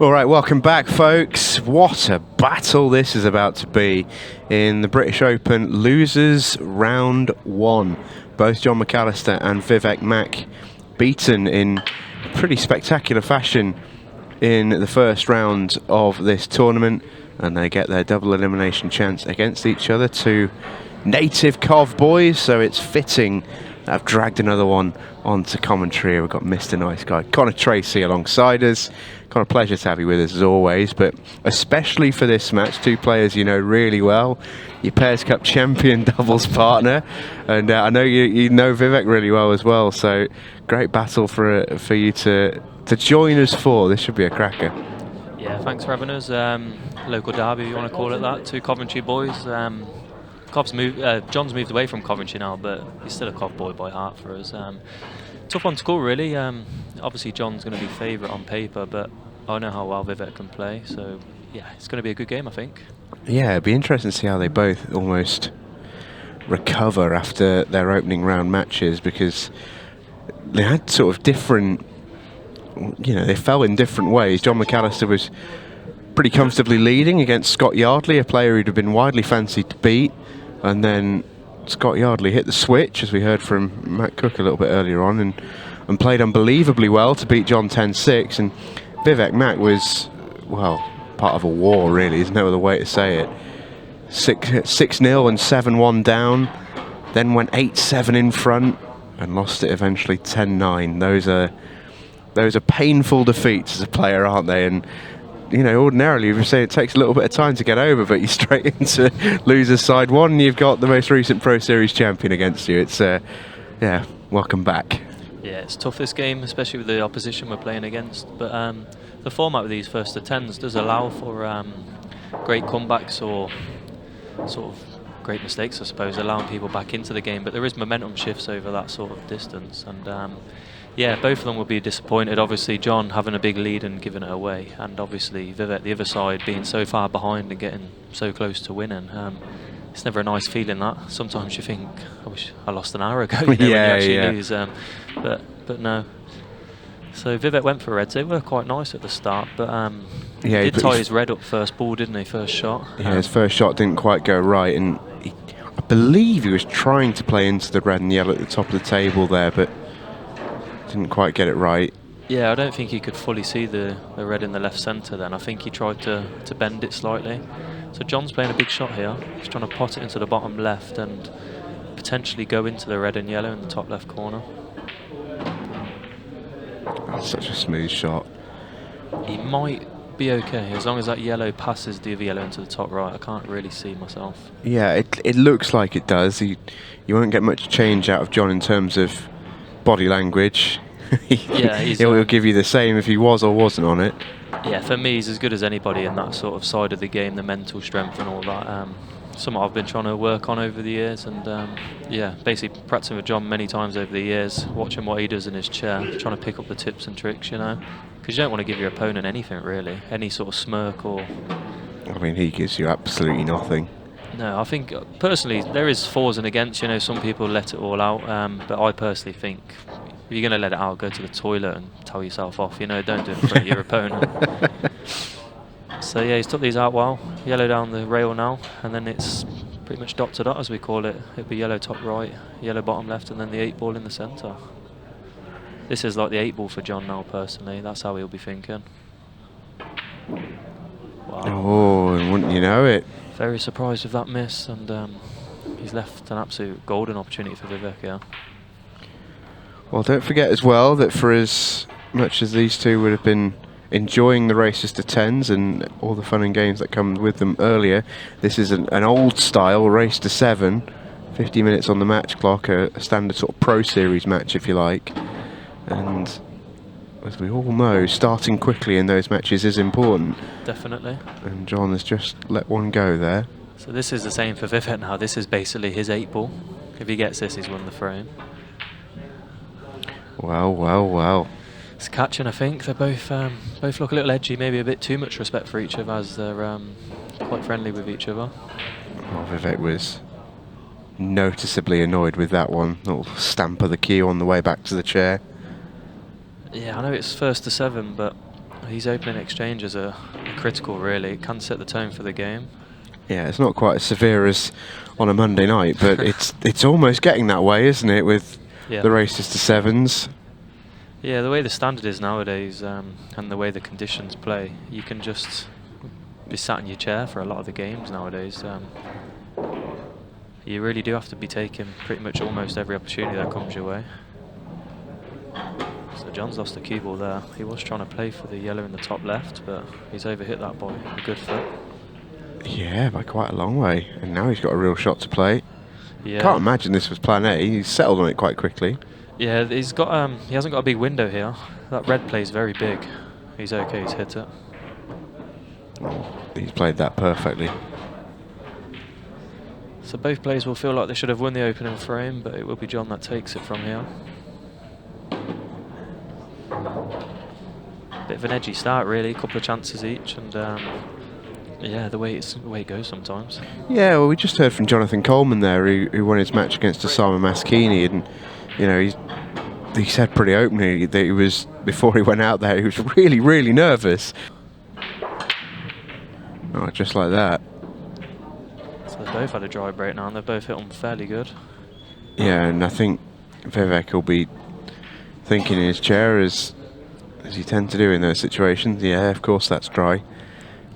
All right, welcome back, folks. What a battle this is about to be in the British Open losers round one. Both John McAllister and Vivek Makh beaten in pretty spectacular fashion in the first round of this tournament, and they get their double elimination chance against each other, two native Cov boys, so it's fitting that I've dragged another one onto Coventry. We've got Mr. Nice Guy Connor Tracy alongside us. Kind of pleasure to have you with us as always, but especially for this match, two players you know really well, your Pairs Cup champion doubles partner, and I know you know Vivek really well as well, so great battle for you to join us for. This should be a cracker. Yeah, thanks for having us. Local derby, if you want to call it that. Two Coventry boys. John's moved away from Coventry now, but he's still a Cov boy by heart for us. Tough one to call, really. Obviously, John's going to be favourite on paper, but I know how well Vivek can play, so yeah, it's going to be a good game, I think. Yeah, it'd be interesting to see how they both almost recover after their opening round matches, because they had sort of different, they fell in different ways. John McAllister was pretty comfortably leading against Scott Yardley, a player who'd have been widely fancied to beat, and then Scott Yardley hit the switch, as we heard from Matt Cook a little bit earlier on, and played unbelievably well to beat John 10-6, and Vivek Makh was, well, part of a war, really. There's no other way to say it. 6-0 and 7-1 down, then went 8-7 in front and lost it eventually 10-9. Those are painful defeats as a player, aren't they? And ordinarily you would say it takes a little bit of time to get over, but you're straight into losers side one, and you've got the most recent Pro Series champion against you. It's welcome back. Yeah, it's tough, this game, especially with the opposition we're playing against, but the format with these first to tens does allow for great comebacks or sort of great mistakes, I suppose, allowing people back into the game, but there is momentum shifts over that sort of distance, and yeah, both of them will be disappointed. Obviously, John having a big lead and giving it away, and obviously Vivek, the other side, being so far behind and getting so close to winning. It's never a nice feeling, that. Sometimes you think, I wish I lost an hour ago, when you actually lose. But no. So Vivek went for reds. They were quite nice at the start, but he did tie his red up first ball, didn't he? First shot. Yeah, his first shot didn't quite go right, and I believe he was trying to play into the red and yellow at the top of the table there, but didn't quite get it right. Yeah, I don't think he could fully see the red in the left centre then. I think he tried to bend it slightly. So John's playing a big shot here. He's trying to pot it into the bottom left and potentially go into the red and yellow in the top left corner. That's such a smooth shot. He might be okay as long as that yellow passes the other yellow into the top right. I can't really see myself. Yeah, it looks like it does. You won't get much change out of John in terms of body language. Yeah, he'll give you the same if he was or wasn't on it. Yeah, for me, he's as good as anybody in that sort of side of the game, the mental strength and all that. Something I've been trying to work on over the years, and yeah, basically practicing with John many times over the years, watching what he does in his chair, trying to pick up the tips and tricks, because you don't want to give your opponent anything really, any sort of smirk or. I mean, he gives you absolutely nothing. No, I think personally there is fors and against. Some people let it all out, but I personally think if you're going to let it out, go to the toilet and tell yourself off. Don't do it in front of your opponent. So yeah, he's took these out well. Yellow down the rail now, and then it's pretty much dot to dot, as we call it. It'll be yellow top right, yellow bottom left, and then the 8 ball in the centre. This is like the 8 ball for John now, personally. That's how he'll be thinking. Wow. Oh, and wouldn't you know it? Very surprised with that miss, and he's left an absolute golden opportunity for Vivek here. Well, don't forget as well that for as much as these two would have been enjoying the races to tens and all the fun and games that come with them earlier, this is an old style race to 7, 50 minutes on the match clock, a standard sort of Pro Series match if you like, and as we all know, starting quickly in those matches is important. Definitely. And John has just let one go there. So this is the same for Vivek now. This is basically his 8 ball. If he gets this, he's won the frame. Well. It's catching, I think. They both look a little edgy, maybe a bit too much respect for each other, as they're quite friendly with each other. Well, Vivek was noticeably annoyed with that one. Little stamp of the cue on the way back to the chair. Yeah, I know it's first to 7, but These opening exchanges are critical, really. It can set the tone for the game. Yeah, it's not quite as severe as on a Monday night, but it's almost getting that way, isn't it, with the races to sevens? Yeah, the way the standard is nowadays, and the way the conditions play, you can just be sat in your chair for a lot of the games nowadays. You really do have to be taking pretty much almost every opportunity that comes your way. So John's lost the cue ball there. He was trying to play for the yellow in the top left, but he's overhit that by a good foot. Yeah, by quite a long way. And now he's got a real shot to play. Yeah. Can't imagine this was plan A. He's settled on it quite quickly. Yeah, he's got he hasn't got a big window here. That red plays very big. He's okay, he's hit it. He's played that perfectly. So both players will feel like they should have won the opening frame, but it will be John that takes it from here. Bit of an edgy start, really. A couple of chances each, and yeah, the way it goes sometimes. Yeah, well, we just heard from Jonathan Coleman there, who won his match against Osama Maskini, and you know, he said pretty openly that he was, before he went out there, he was really, really nervous. Oh, just like that. So they've both had a dry break now, and they've both hit them fairly good. Yeah, and I think Vivek will be thinking in his chair, as you tend to do in those situations. Yeah, of course that's dry.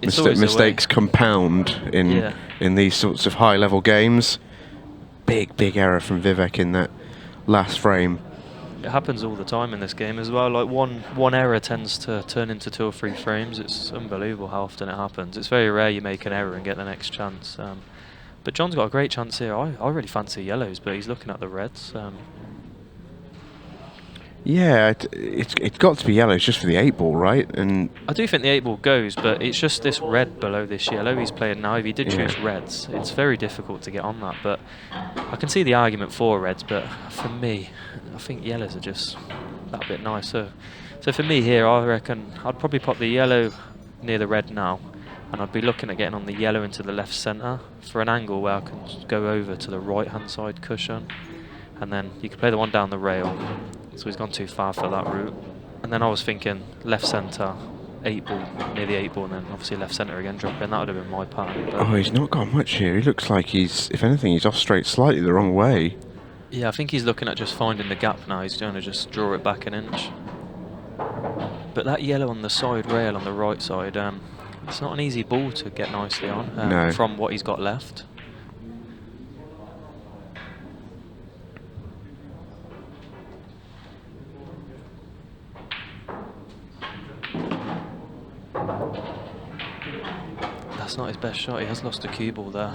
Mistakes compound in these sorts of high-level games. Big error from Vivek in that last frame. It happens all the time in this game as well. Like one error tends to turn into 2 or 3 frames. It's unbelievable how often it happens. It's very rare you make an error and get the next chance. But John's got a great chance here. I really fancy yellows, but he's looking at the reds. Yeah, it's got to be yellows just for the 8-ball, right? And I do think the 8-ball goes, but it's just this red below this yellow he's playing now. If he did choose reds, it's very difficult to get on that. But I can see the argument for reds, but for me, I think yellows are just that bit nicer. So for me here, I reckon I'd probably pop the yellow near the red now, and I'd be looking at getting on the yellow into the left centre for an angle where I can go over to the right-hand side cushion, and then you can play the one down the rail. So he's gone too far for that route. And then I was thinking left centre, 8-ball, near the 8-ball, and then obviously left centre again, drop in. That would have been my pattern. Oh, he's not got much here. He looks like if anything, he's off straight slightly the wrong way. Yeah, I think he's looking at just finding the gap now. He's going to just draw it back an inch. But that yellow on the side rail on the right side, it's not an easy ball to get nicely on from what he's got left. That's not his best shot. He has lost a cue ball there.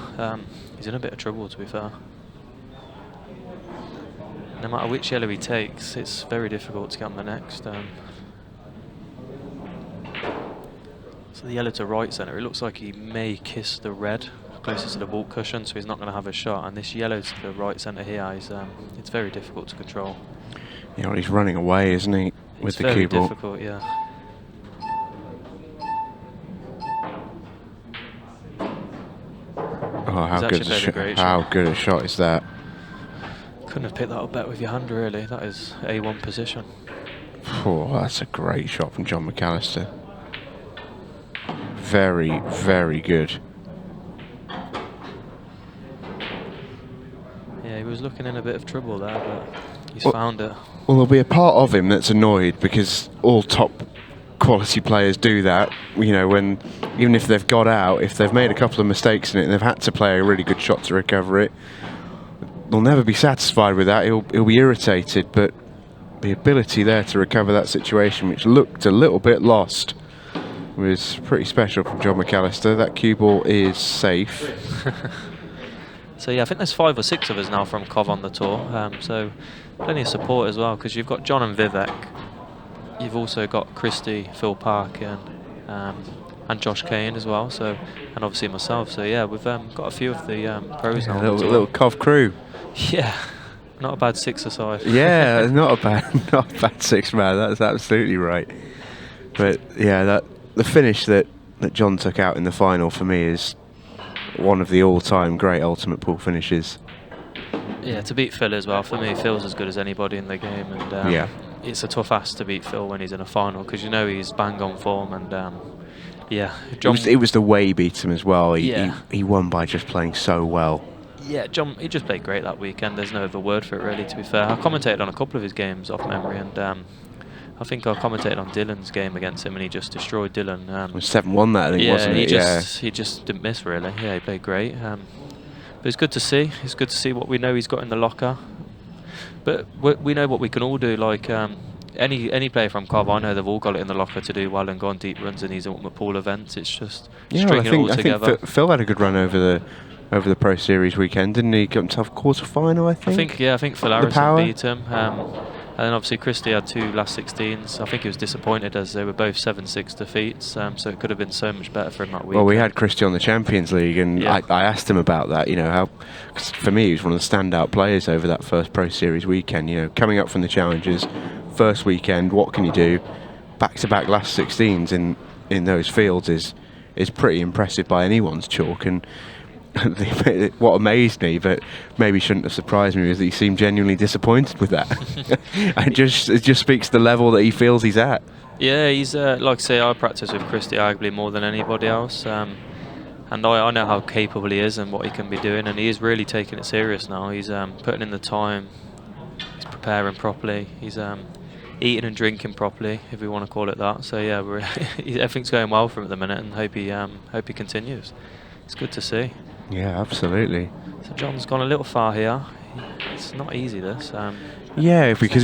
He's in a bit of trouble, to be fair. No matter which yellow he takes, it's very difficult to get on the next. So the yellow to right centre, it looks like he may kiss the red closer to the ball cushion, so he's not going to have a shot. And this yellow to the right centre here, it's very difficult to control. Yeah, well, he's running away, isn't he, with the cue ball? It's very difficult, yeah. Oh, how good a shot is that? Couldn't have picked that up better with your hand, really. That is A1 position. Oh, that's a great shot from John McAllister. Very, very good. Yeah, he was looking in a bit of trouble there, but he's found it. Well, there'll be a part of him that's annoyed, because all top quality players do that. You know, when even if they've got out, if they've made a couple of mistakes in it and they've had to play a really good shot to recover it, they'll never be satisfied with that. He'll be irritated, but the ability there to recover that situation, which looked a little bit lost, was pretty special from John McAllister. That cue ball is safe. So yeah, I think there's 5 or 6 of us now from Cov on the tour, so plenty of support as well, because you've got John and Vivek. You've also got Christy, Phil Park, and Josh Kane as well. So, and obviously myself. So yeah, we've got a few of the pros now. Little Cov crew. Yeah, not a bad 6-a-side. Yeah, not a bad 6-man. That's absolutely right. But yeah, the finish that John took out in the final for me is one of the all-time great ultimate pool finishes. Yeah, to beat Phil as well. For me, Phil's as good as anybody in the game, and it's a tough ask to beat Phil when he's in a final, because you know he's bang on form, and yeah, John. It was the way he beat him as well. Yeah. He won by just playing so well. Yeah, John, he just played great that weekend. There's no other word for it, really, to be fair. I commentated on a couple of his games off memory, and I think I commentated on Dylan's game against him, and he just destroyed Dylan. It was 7-1 that, I think, wasn't it? He just didn't miss, really. Yeah, he played great. But it's good to see. It's good to see what we know he's got in the locker. But we know what we can all do. Like any player from Cov, I know they've all got it in the locker to do well and go on deep runs in these ultimate pool events. It's just stringing it all together. I think Phil had a good run over the Pro Series weekend, didn't he? Got himself quarter-final, I think. I think Phil Harrison beat him. And then obviously Christie had 2 last 16s. I think he was disappointed as they were both 7-6 defeats, so it could have been so much better for him that week. Well, we had Christie on the Champions League, and I asked him about that, how, 'cause for me he was one of the standout players over that first Pro Series weekend, coming up from the Challengers, first weekend, what can you do? Back-to-back last 16s in those fields is pretty impressive by anyone's chalk, and what amazed me, but maybe shouldn't have surprised me, is that he seemed genuinely disappointed with that. It just speaks to the level that he feels he's at. Yeah, he's like I say, I practice with Christie arguably more than anybody else, and I know how capable he is and what he can be doing, and he is really taking it serious now. He's putting in the time, he's preparing properly, he's eating and drinking properly, if we want to call it that. So yeah, everything's going well for him at the minute, and hope he continues. It's good to see. Yeah, absolutely. So John's gone a little far here. It's not easy, this. Yeah, because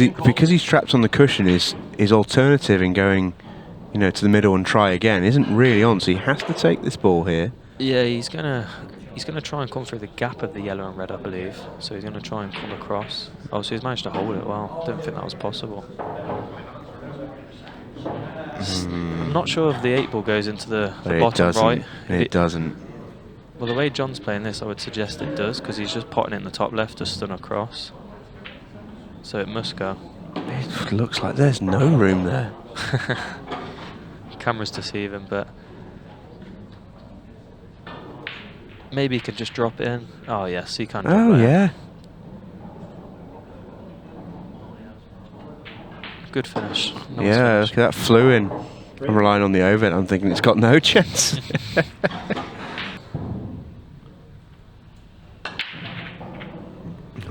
he's trapped on the cushion, his alternative in going, to the middle and try again isn't really on. So he has to take this ball here. Yeah, he's gonna try and come through the gap of the yellow and red, I believe. So he's gonna try and come across. Oh, so he's managed to hold it well. I don't think that was possible. I'm not sure if the 8 ball goes into the bottom right. It doesn't. Well, the way John's playing this, I would suggest it does, because he's just potting it in the top left to stun across. So it must go. It looks like there's no room there. Cameras deceive him, but maybe he could just drop it in. Oh yes, he can. Oh yeah. Good finish. Nice yeah, finish. Look at that, flew in. I'm relying on the over. I'm thinking it's got no chance.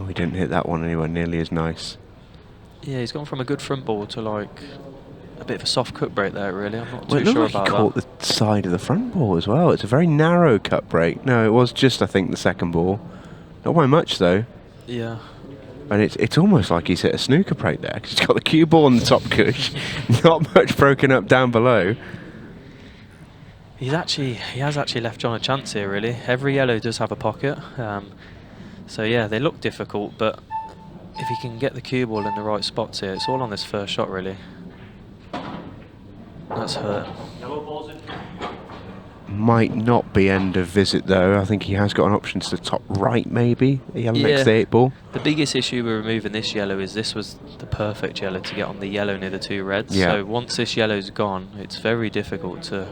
He didn't hit that one anywhere nearly as nice. Yeah, he's gone from a good front ball to like a bit of a soft cut break there, really. I'm not too sure about that. He caught the side of the front ball as well. It's a very narrow cut break. No, it was just, I think, the second ball. Not by much, though. Yeah. And it's almost like he's hit a snooker break there, because he's got the cue ball on the top cush. Not much broken up down below. He has actually left John a chance here, really. Every yellow does have a pocket. So yeah, they look difficult, but if he can get the cue ball in the right spots here, it's all on this first shot, really. That's hurt. Might not be end of visit, though. I think he has got an option to the top right, maybe. Yellow next to the 8 ball. The biggest issue with removing this yellow is this was the perfect yellow to get on the yellow near the 2 reds. Yeah. So once this yellow's gone, it's very difficult to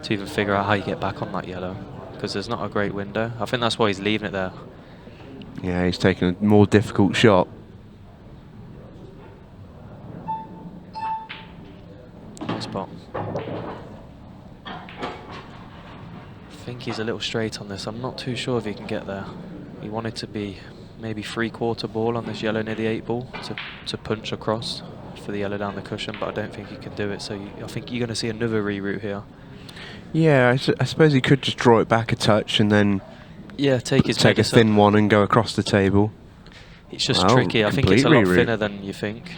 even figure out how you get back on that yellow, because there's not a great window. I think that's why he's leaving it there. Yeah, he's taking a more difficult shot. Nice spot. I think he's a little straight on this. I'm not too sure if he can get there. He wanted to be maybe 3/4 ball on this yellow near the 8 ball to punch across for the yellow down the cushion, but I don't think he can do it. So I think you're going to see another reroute here. Yeah, I suppose he could just draw it back a touch and then take a thin one and go across the table. It's just tricky. I think it's a lot thinner than you think.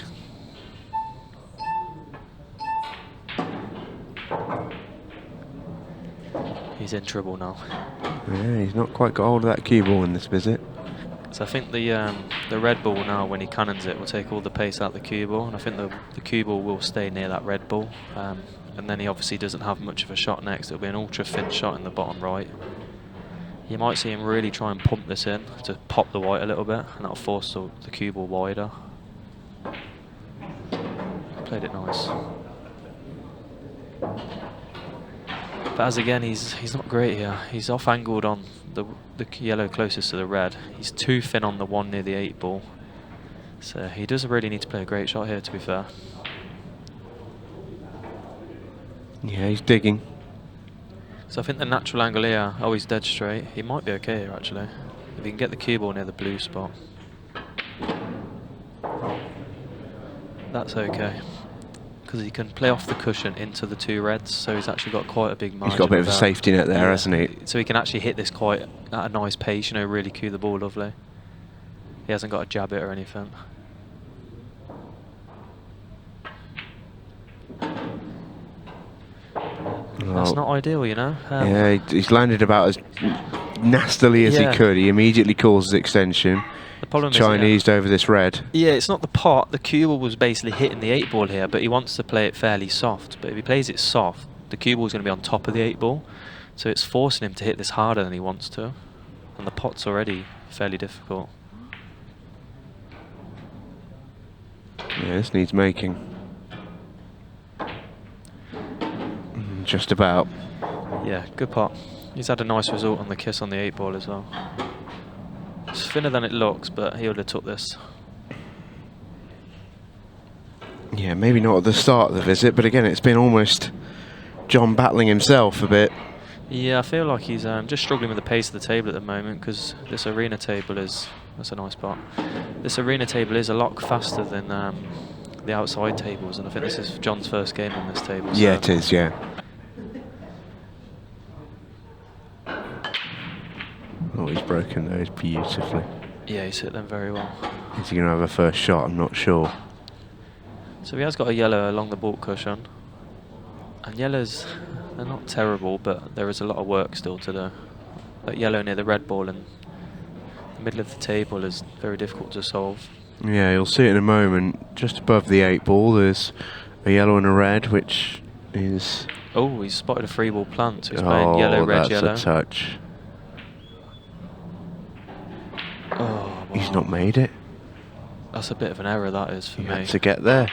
He's in trouble now. Yeah, he's not quite got hold of that cue ball in this visit. So I think the red ball now, when he cannons it, will take all the pace out of the cue ball, and I think the cue ball will stay near that red ball. And then he obviously doesn't have much of a shot next. It'll be an ultra thin shot in the bottom right. You might see him really try and pump this in to pop the white a little bit, and that'll force the cue ball wider. Played it nice. But as again, he's not great here. He's off angled on the yellow closest to the red. He's too thin on the one near the 8 ball. So he doesn't really need to play a great shot here, to be fair. Yeah, he's digging. So I think the natural angle here, oh, he's dead straight. He might be okay here, actually. If he can get the cue ball near the blue spot. That's okay. Because he can play off the cushion into the 2 reds, so he's actually got quite a big margin. He's got a bit of a safety net there, hasn't he? So he can actually hit this quite at a nice pace, you know, really cue the ball lovely. He hasn't got to jab it or anything. That's not ideal, you know. Yeah, he's landed about as nastily as he could. He immediately calls his extension. The problem Chinesed over this red. Yeah, it's not the pot. The cue ball was basically hitting the 8 ball here, but he wants to play it fairly soft. But if he plays it soft, the cue ball is going to be on top of the 8 ball. So it's forcing him to hit this harder than he wants to. And the pot's already fairly difficult. Yeah, this needs making. Just about. Yeah, good pot. He's had a nice result on the kiss on the 8 ball as well. It's thinner than it looks, but he would have took this. Yeah, maybe not at the start of the visit, but again, it's been almost John battling himself a bit. Yeah, I feel like he's just struggling with the pace of the table at the moment, because this arena table is... That's a nice pot. This arena table is a lot faster than the outside tables, and I think this is John's first game on this table. Yeah, it is, yeah. Oh, he's broken those beautifully. Yeah, he's hit them very well. Is he going to have a first shot? I'm not sure. So he has got a yellow along the baulk cushion. And yellows, they're not terrible, but there is a lot of work still to do. That yellow near the red ball and the middle of the table is very difficult to solve. Yeah, you'll see it in a moment. Just above the 8 ball, there's a yellow and a red, which is... Oh, he's spotted a 3 ball plant, so he's playing yellow, red, yellow. That's a touch. Oh, wow. He's not made it. That's a bit of an error, that is, for me. Had to get there.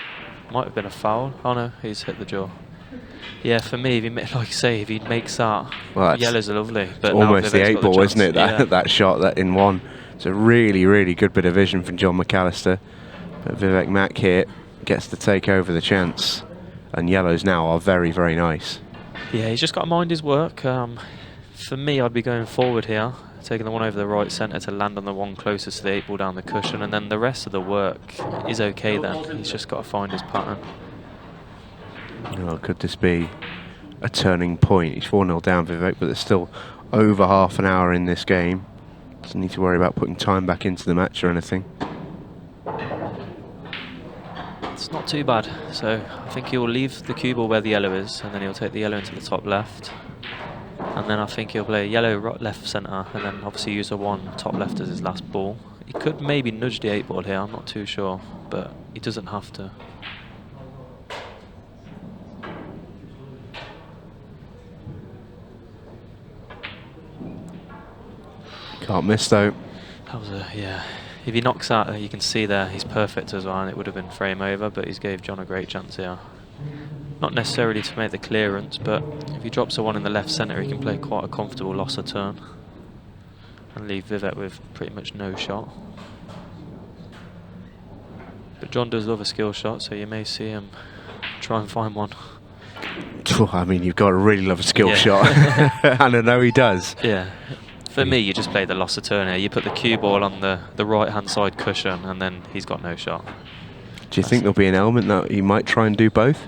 Might have been a foul. Oh no, he's hit the jaw. Yeah, for me, if he, like you say, if he makes that, well, yellows are lovely. But almost the 8 ball, isn't it? That shot that in one. It's a really, really good bit of vision from John McAllister. But Vivek Makh here gets to take over the chance. And yellows now are very, very nice. Yeah, he's just got to mind his work. For me, I'd be going forward here, taking the one over the right centre to land on the one closest to the 8 ball down the cushion, and then the rest of the work is okay then. He's just got to find his pattern. Oh, could this be a turning point? He's 4-0 down, Vivek, but there's still over half an hour in this game. Doesn't need to worry about putting time back into the match or anything. It's not too bad. So I think he'll leave the cue ball where the yellow is, and then he'll take the yellow into the top left. And then I think he'll play yellow right, left centre, and then obviously use a 1 top left as his last ball. He could maybe nudge the 8 ball here, I'm not too sure, but he doesn't have to. Can't miss though. That was a, yeah. If he knocks out, you can see there, he's perfect as well, and it would have been frame over, but he's gave John a great chance here. Not necessarily to make the clearance, but if he drops a 1 in the left centre, he can play quite a comfortable loss of turn and leave Vivek with pretty much no shot. But John does love a skill shot, so you may see him try and find one. I mean, you've got to really love a skill shot, and I know he does. Yeah. For me, you just play the loss of turn here. You put the cue ball on the right-hand side cushion, and then he's got no shot. Do you think there'll be an element that he might try and do both?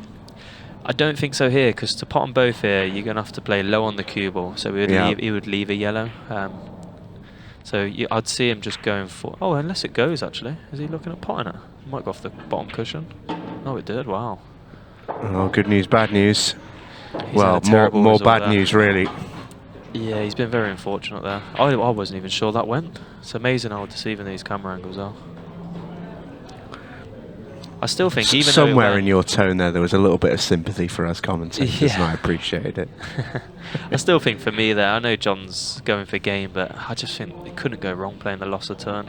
I don't think so here, because to pot on both here, you're going to have to play low on the cue ball, so he would leave a yellow. So I'd see him just going for... Oh, unless it goes, actually. Is he looking at potting it? Might go off the bottom cushion. Oh, it did. Wow. Oh, good news, bad news. Well, more bad news, really. Yeah, he's been very unfortunate there. I wasn't even sure that went. It's amazing how deceiving these camera angles are. I still think even somewhere in your tone there was a little bit of sympathy for us commentators, and I appreciate it. I still think for me there, I know John's going for game, but I just think it couldn't go wrong playing the loss of turn.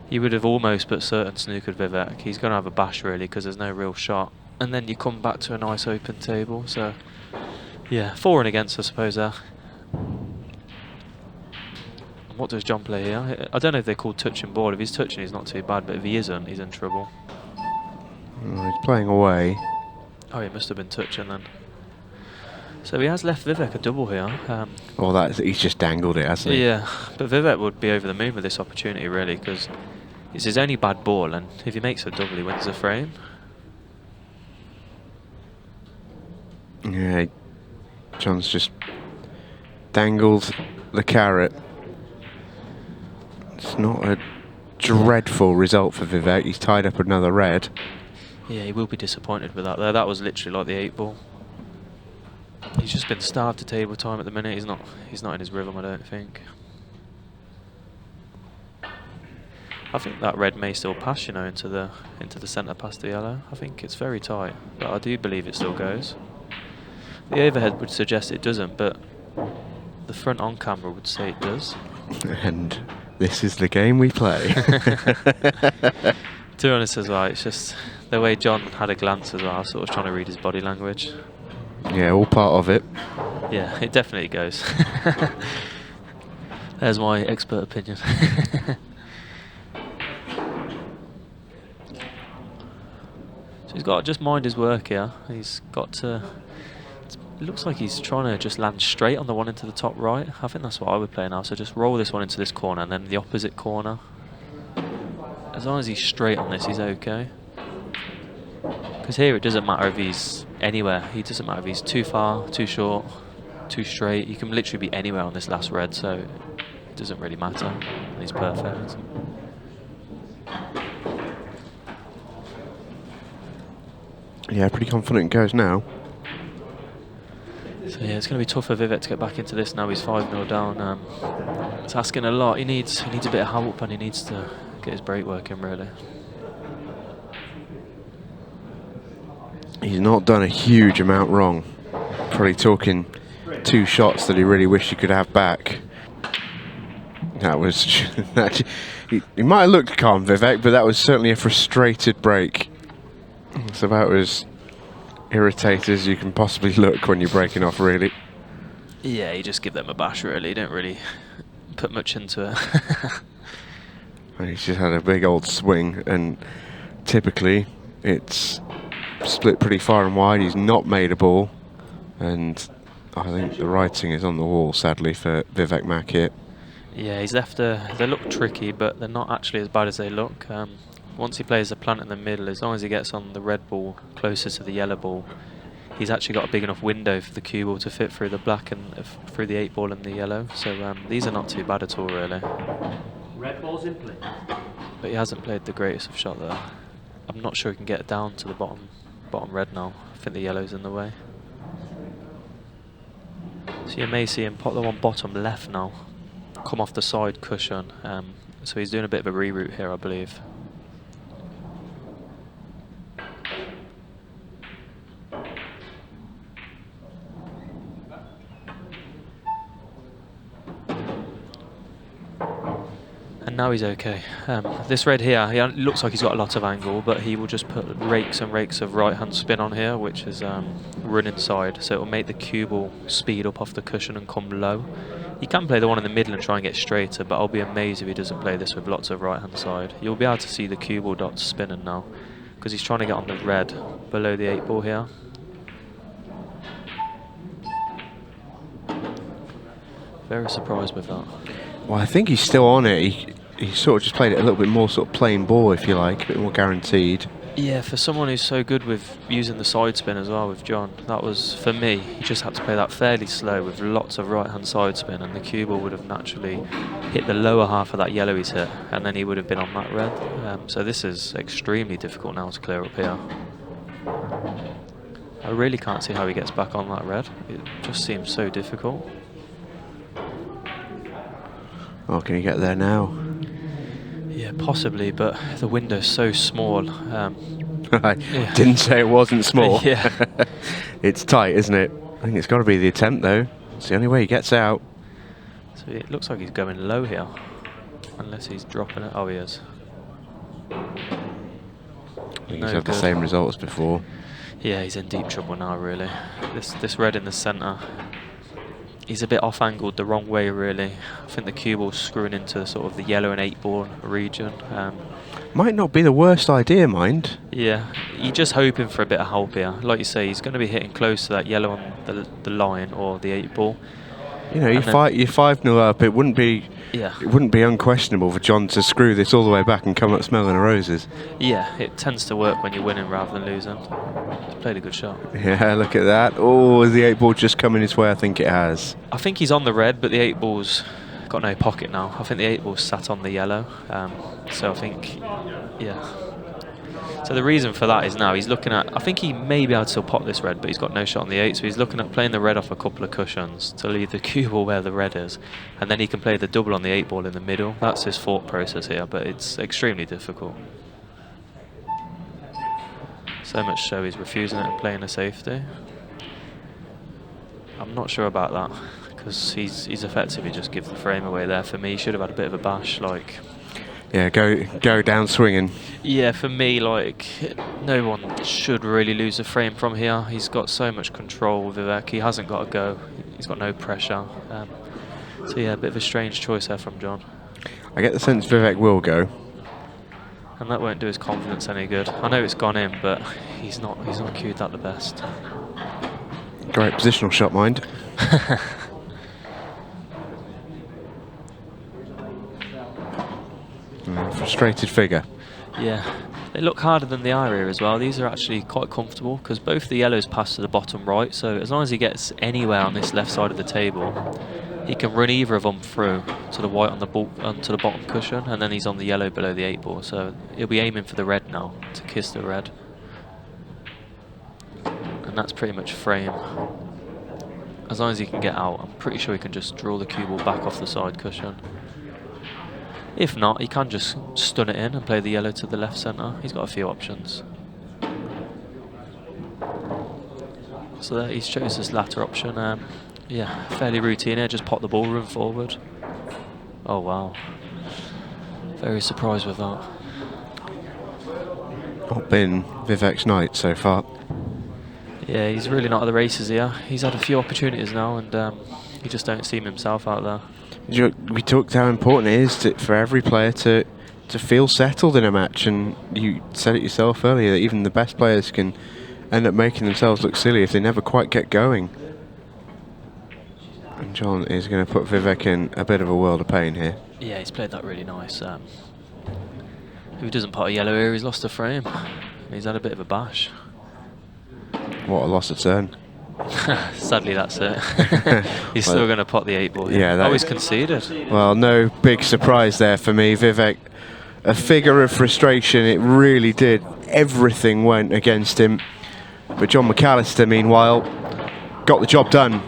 He would have almost put certain snookered Vivek. He's going to have a bash really, because there's no real shot. And then you come back to a nice open table, so yeah, for and against I suppose there. I'm What does John play here? I don't know if they're called touching ball. If he's touching, he's not too bad, but if he isn't, he's in trouble. Oh, he's playing away. Oh, he must have been touching then. So he has left Vivek a double here. Well, he's just dangled it, hasn't he? Yeah, but Vivek would be over the moon with this opportunity, really, because it's his only bad ball, and if he makes a double, he wins the frame. Yeah, John's just dangled the carrot. It's not a dreadful result for Vivek. He's tied up another red. Yeah, he will be disappointed with that there. That was literally like the 8-ball. He's just been starved to table time at the minute. He's not in his rhythm, I don't think. I think that red may still pass, you know, into the centre past the yellow. I think it's very tight, but I do believe it still goes. The overhead would suggest it doesn't, but the front on camera would say it does. And this is the game we play. To be honest as well, it's just the way John had a glance as well. I was sort of trying to read his body language. Yeah, all part of it. Yeah, it definitely goes. There's my expert opinion. So he's got to just mind his work here. He's got to... It looks like he's trying to just land straight on the one into the top right. I think that's what I would play now. So just roll this one into this corner and then the opposite corner. As long as he's straight on this, he's okay. Because here it doesn't matter if he's anywhere. It doesn't matter if he's too far, too short, too straight. You can literally be anywhere on this last red, so it doesn't really matter. And he's perfect. Yeah, pretty confident goes now. So yeah, it's going to be tough for Vivek to get back into this now. He's 5-0 down. It's asking a lot. He needs a bit of help, and he needs to get his break working, really. He's not done a huge amount wrong. Probably talking 2 shots that he really wished he could have back. That was... he might have looked calm, Vivek, but that was certainly a frustrated break. It's about as irritated as you can possibly look when you're breaking off, really. Yeah, you just give them a bash, really. You don't really put much into it. He's just had a big old swing, and typically it's split pretty far and wide. He's not made a ball, and I think the writing is on the wall, sadly, for Vivek Makh here. Yeah, he's left they look tricky, but they're not actually as bad as they look. Once he plays the plant in the middle, as long as he gets on the red ball closer to the yellow ball, he's actually got a big enough window for the cue ball to fit through the black and through the 8-ball and the yellow. So these are not too bad at all, really. Red ball's in play. But he hasn't played the greatest of shot there. I'm not sure he can get it down to the bottom red now. I think the yellow's in the way. So you may see him pop the one bottom left now, come off the side cushion. So he's doing a bit of a reroute here, I believe. And now he's okay. This red here, he looks like he's got a lot of angle, but he will just put rakes and rakes of right-hand spin on here, which is run inside, so it will make the cue ball speed up off the cushion and come low. He can play the one in the middle and try and get straighter, but I'll be amazed if he doesn't play this with lots of right-hand side. You'll be able to see the cue ball dots spinning now, because he's trying to get on the red below the 8-ball here. Very surprised with that. Well, I think he's still on it. He sort of just played it a little bit more sort of plain ball, if you like, a bit more guaranteed. Yeah, for someone who's so good with using the side spin as well with John, that was, for me, he just had to play that fairly slow with lots of right-hand side spin, and the cue ball would have naturally hit the lower half of that yellow he's hit, and then he would have been on that red. So this is extremely difficult now to clear up here. I really can't see how he gets back on that red. It just seems so difficult. Oh, can he get there now? Yeah, possibly, but the window's so small. I didn't say it wasn't small. Yeah. It's tight, isn't it? I think it's got to be the attempt, though. It's the only way he gets out. So it looks like he's going low here, unless he's dropping it. Oh, he is. I think he's had the same result as before. Yeah, he's in deep trouble now, really. This red in the centre, he's a bit off-angled the wrong way, really. I think the cue ball's screwing into sort of the yellow and 8-ball region. Might not be the worst idea, mind. Yeah, you're just hoping for a bit of help here. Like you say, he's going to be hitting close to that yellow on the line or the 8-ball. You know, you're 5-0 up. It wouldn't be unquestionable for John to screw this all the way back and come up smelling of roses. Yeah, it tends to work when you're winning rather than losing. He's played a good shot. Yeah, look at that. Oh, is the 8-ball just coming his way? I think it has. I think he's on the red, but the 8-ball's got no pocket now. I think the 8-ball's sat on the yellow. So I think, yeah. So the reason for that is now he's looking at, I think he may be able to still pot this red, but he's got no shot on the 8, so he's looking at playing the red off a couple of cushions to leave the cue ball where the red is, and then he can play the double on the 8-ball in the middle. That's his thought process here, but it's extremely difficult. So much so he's refusing it and playing a safety. I'm not sure about that, because he's effectively just give the frame away there. For me, he should have had a bit of a bash, like... Yeah, go down swinging. Yeah, for me, like, no one should really lose a frame from here. He's got so much control, Vivek. He hasn't got to go. He's got no pressure. So yeah, a bit of a strange choice there from John. I get the sense Vivek will go. And that won't do his confidence any good. I know it's gone in, but he's not cued that the best. Great positional shot, mind. Frustrated figure. Yeah, they look harder than the area as well. These are actually quite comfortable because both the yellows pass to the bottom right, so as long as he gets anywhere on this left side of the table, he can run either of them through to the white on the ball, onto the bottom cushion, and then he's on the yellow below the 8-ball, so he'll be aiming for the red now to kiss the red. And that's pretty much frame. As long as he can get out, I'm pretty sure he can just draw the cue ball back off the side cushion. If not, he can just stun it in and play the yellow to the left centre. He's got a few options. So there he's chose this latter option. Yeah, fairly routine here, just pop the ball room forward. Oh wow. Very surprised with that. Not been Vivek's night so far. Yeah, he's really not at the races here. He's had a few opportunities now and he just don't seem himself out there. We talked how important it is for every player to feel settled in a match, and you said it yourself earlier that even the best players can end up making themselves look silly if they never quite get going. And John is going to put Vivek in a bit of a world of pain here. Yeah, he's played that really nice. If he doesn't pot a yellow here, he's lost a frame. He's had a bit of a bash. What a loss of turn. Sadly, that's it. He's still going to pot the 8-ball. Yeah, he's conceded. Well, no big surprise there for me. Vivek, a figure of frustration. It really did. Everything went against him. But John McAllister, meanwhile, got the job done.